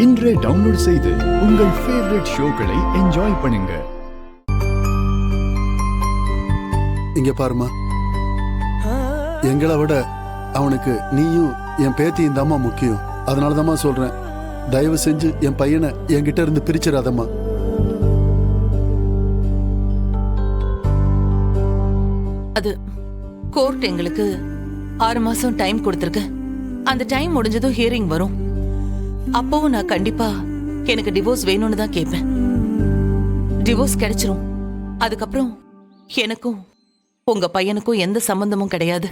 இன்றே டவுன்லோட் செய்து உங்கள் ஃபேவரட் ஷோக்களை என்ஜாய் பண்ணுங்க. இங்க பாருமா, எங்களை விட அவனுக்கு நீயும் என் பேத்தியும் தாம்மா முக்கியம். அதனாலதாம்மா சொல்றேன், தயவு செஞ்சு என் பையனை என்கிட்ட இருந்து பிரிச்சிடாதம்மா. அது கோர்ட் எங்களுக்கு 6 மாசம் டைம் கொடுத்திருக்கு. அந்த டைம் முடிஞ்சதும் ஹியரிங் வரும். அப்பவும் நான் கண்டிப்பா எனக்கு டிவோர்ஸ் வேணும்னு தான் கேட்பேன். டிவோர்ஸ் கிடைச்சிரும். அதுக்கப்புறம் எனக்கும் உங்க பையனுக்கும் எந்த சம்பந்தமும் கிடையாது.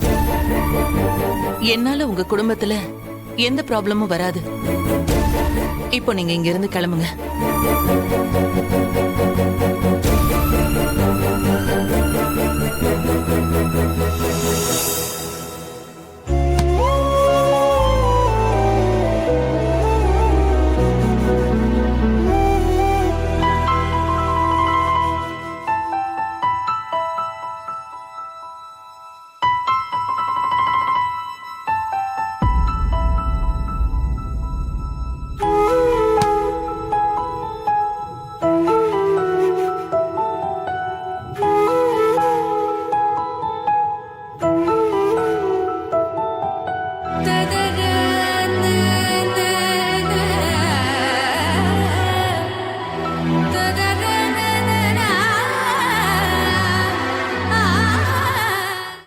என்னால உங்க குடும்பத்துல எந்த ப்ராப்ளமும் வராது. இப்போ நீங்க இங்க இருந்து கிளம்புங்க.